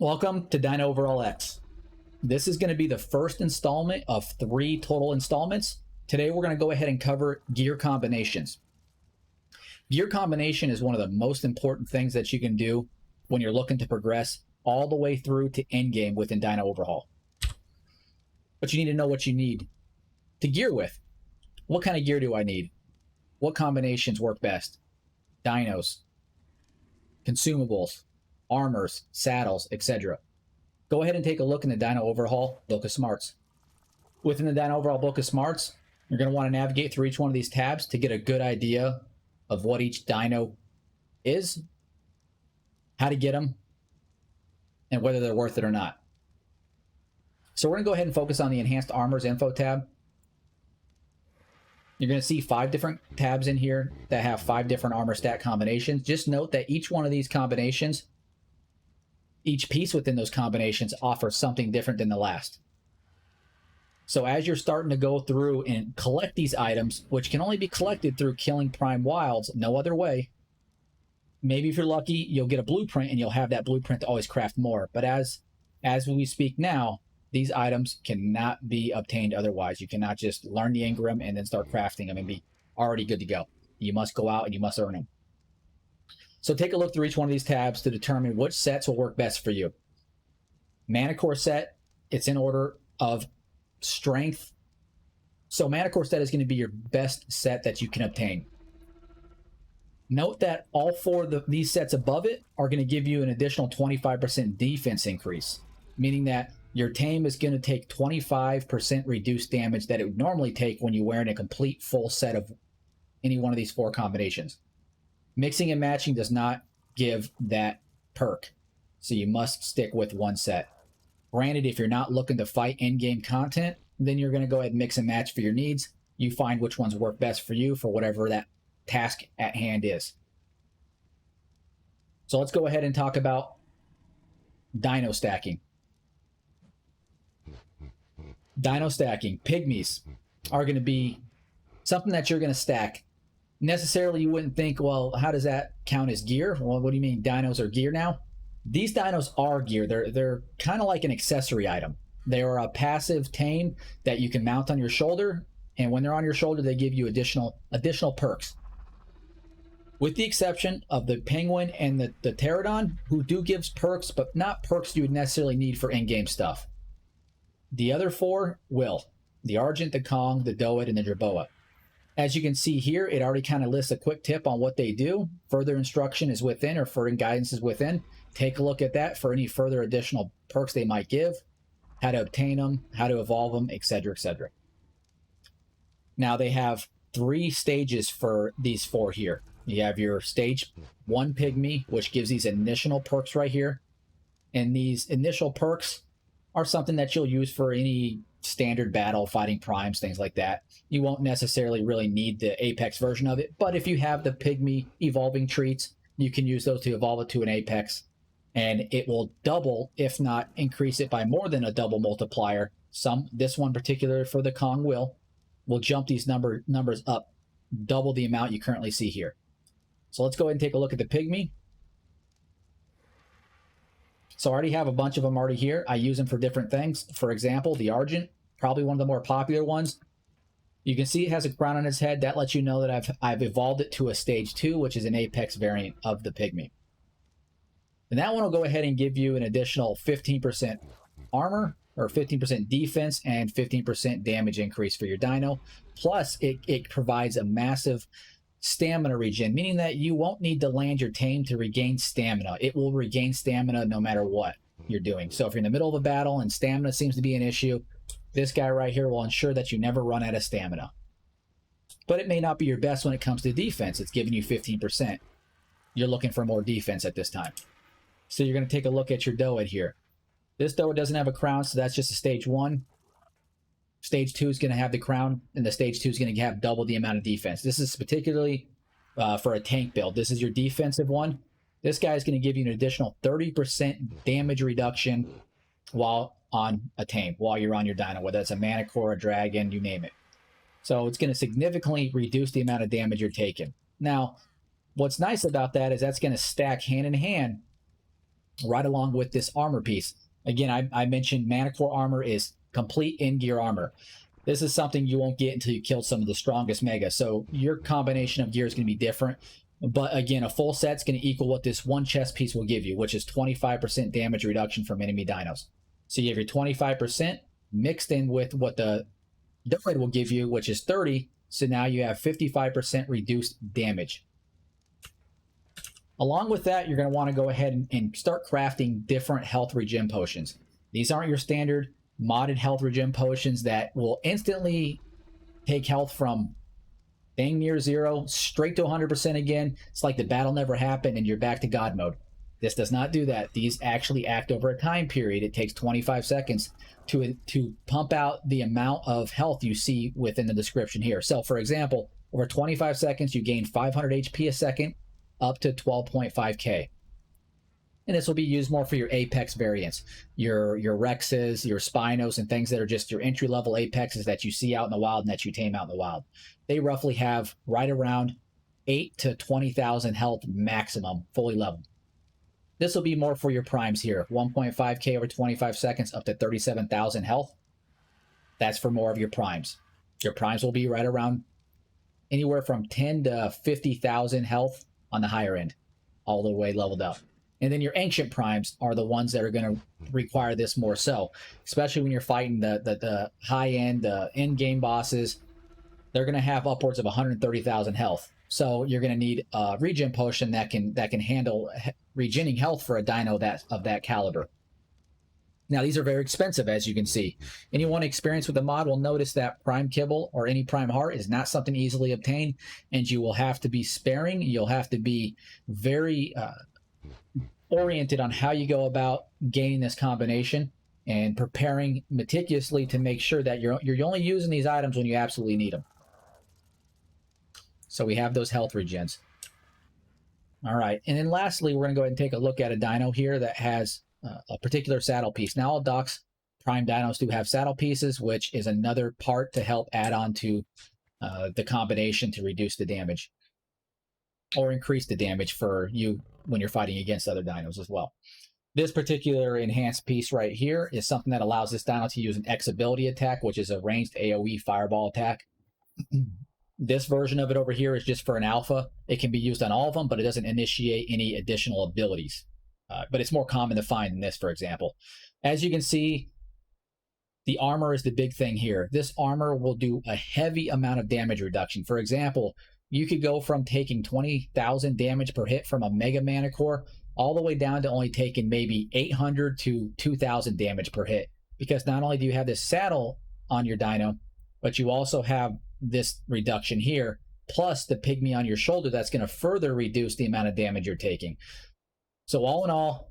Welcome to DinoOverhaul X. This is going to be the first installment of 3 total installments. Today we're going to go ahead and cover gear combinations. Gear combination is one of the most important things that you can do when you're looking to progress all the way through to endgame within DinoOverhaul. But you need to know what you need to gear with. What kind of gear do I need? What combinations work best? Dinos, consumables, armors, saddles, etc. Go ahead and take a look in the DinoOverhaul Book of Smarts. Within the DinoOverhaul Book of Smarts, you're going to want to navigate through each one of these tabs to get a good idea of what each dino is, how to get them, and whether they're worth it or not. So we're going to go ahead and focus on the Enhanced Armors Info tab. You're going to see 5 different tabs in here that have 5 different armor stat combinations. Just note that each one of these combinations, each piece within those combinations offers something different than the last. So as you're starting to go through and collect these items, which can only be collected through killing prime wilds, no other way. Maybe if you're lucky, you'll get a blueprint and you'll have that blueprint to always craft more. But as we speak now, these items cannot be obtained otherwise. You cannot just learn the engram and then start crafting them and be already good to go. You must go out and you must earn them. So take a look through each one of these tabs to determine which sets will work best for you. Mana Core set, it's in order of strength. So Mana Core set is going to be your best set that you can obtain. Note that all 4 of these sets above it are going to give you an additional 25% defense increase, meaning that your tame is going to take 25% reduced damage that it would normally take when you're wearing a complete full set of any one of these 4 combinations. Mixing and matching does not give that perk, so you must stick with one set. Granted, if you're not looking to fight in-game content, then you're going to go ahead and mix and match for your needs. You find which ones work best for you for whatever that task at hand is. So let's go ahead and talk about dino stacking. Dino stacking, pygmies are going to be something that you're going to stack. Necessarily, you wouldn't think, well, how does that count as gear? Well, what do you mean dinos are gear now? These dinos are gear. They're kind of like an accessory item. They are a passive tame that you can mount on your shoulder, and when they're on your shoulder, they give you additional perks. With the exception of the penguin and the pterodon, who do give perks, but not perks you would necessarily need for in-game stuff. The other 4 will. The Argent, the Kong, the Doed, and the Jerboa. As you can see here, it already kind of lists a quick tip on what they do. Further instruction is within, or further guidance is within. Take a look at that for any further additional perks they might give, how to obtain them, how to evolve them, etc., etc. Now they have 3 stages for these 4 here. You have your stage 1 pygmy, which gives these initial perks right here. And these initial perks are something that you'll use for any standard battle, fighting primes, things like that. You won't necessarily really need the apex version of it, but if you have the pygmy evolving treats, you can use those to evolve it to an apex, and it will double, if not increase it by more than a double multiplier. This one particular for the Kong will jump these numbers up double the amount you currently see here. So let's go ahead and take a look at the pygmy. So I already have a bunch of them already here. I use them for different things. For example, the Argent, probably one of the more popular ones. You can see it has a crown on its head. That lets you know that I've evolved it to a stage 2, which is an apex variant of the pygmy. And that one will go ahead and give you an additional 15% armor, or 15% defense, and 15% damage increase for your dino. Plus, it provides a massive stamina regen, meaning that you won't need to land your tame to regain stamina. It will regain stamina no matter what you're doing. So if you're in the middle of a battle and stamina seems to be an issue, this guy right here will ensure that you never run out of stamina. But it may not be your best when it comes to defense. It's giving you 15%. You're looking for more defense at this time. So you're going to take a look at your Doed here. This Doed doesn't have a crown, so that's just a stage 1. Stage 2 is going to have the crown, and the stage 2 is going to have double the amount of defense. This is particularly for a tank build. This is your defensive one. This guy is going to give you an additional 30% damage reduction while on a tame, while you're on your dino, whether it's a Mana Core, a dragon, you name it. So it's going to significantly reduce the amount of damage you're taking. Now, what's nice about that is that's going to stack hand in hand right along with this armor piece. Again, I mentioned Manicore armor is complete in-gear armor. This is something you won't get until you kill some of the strongest mega. So your combination of gear is going to be different. But again, a full set's going to equal what this one chest piece will give you, which is 25% damage reduction from enemy dinos. So you have your 25% mixed in with what the Doid will give you, which is 30. So now you have 55% reduced damage. Along with that, you're going to want to go ahead and start crafting different health regen potions. These aren't your standard modded health regen potions that will instantly take health from dang near 0 straight to 100% again. It's like the battle never happened and you're back to God mode. This does not do that. These actually act over a time period. It takes 25 seconds to pump out the amount of health you see within the description here. So for example, over 25 seconds, you gain 500 HP a second up to 12.5k. And this will be used more for your apex variants, your Rexes, your Spinos, and things that are just your entry-level apexes that you see out in the wild and that you tame out in the wild. They roughly have right around 8 to 20,000 health maximum, fully leveled. This will be more for your primes here, 1.5k over 25 seconds up to 37,000 health. That's for more of your primes. Your primes will be right around anywhere from 10 to 50,000 health on the higher end, all the way leveled up. And then your ancient primes are the ones that are going to require this more so, especially when you're fighting the high-end, the end-game bosses. They're going to have upwards of 130,000 health. So you're going to need a regen potion that can handle regening health for a dino of that caliber. Now, these are very expensive, as you can see. Anyone experienced with the mod will notice that prime kibble or any prime heart is not something easily obtained, and you will have to be sparing. You'll have to be very oriented on how you go about gaining this combination and preparing meticulously to make sure that you're only using these items when you absolutely need them. So we have those health regens. All right, and then lastly, we're going to go ahead and take a look at a dino here that has a particular saddle piece. Now, all Doc's prime dinos do have saddle pieces, which is another part to help add on to the combination to reduce the damage or increase the damage for you when you're fighting against other dinos as well. This particular enhanced piece right here is something that allows this dino to use an X ability attack, which is a ranged AoE fireball attack. This version of it over here is just for an alpha. It can be used on all of them, but it doesn't initiate any additional abilities. But it's more common to find in this, for example. As you can see, the armor is the big thing here. This armor will do a heavy amount of damage reduction. For example, you could go from taking 20,000 damage per hit from a Mega Manicore all the way down to only taking maybe 800 to 2,000 damage per hit. Because not only do you have this saddle on your dino, but you also have this reduction here, plus the pygmy on your shoulder that's going to further reduce the amount of damage you're taking. So all in all,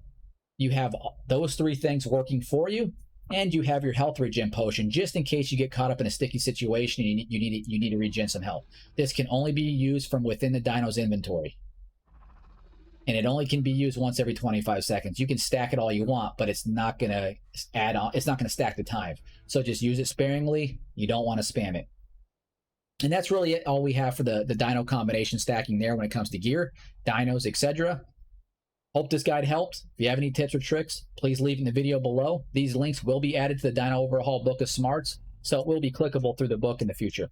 you have those three things working for you, and you have your health regen potion just in case you get caught up in a sticky situation and you need to regen some health. This can only be used from within the dino's inventory, and it only can be used once every 25 seconds. You can stack it all you want, but it's not going to add on. It's not going to stack the time. So just use it sparingly. You don't want to spam it. And that's really it, all we have for the dino combination stacking there when it comes to gear, dinos, etc. Hope this guide helped. If you have any tips or tricks, please leave in the video below. These links will be added to the DinoOverhaul Book of Smarts, so it will be clickable through the book in the future.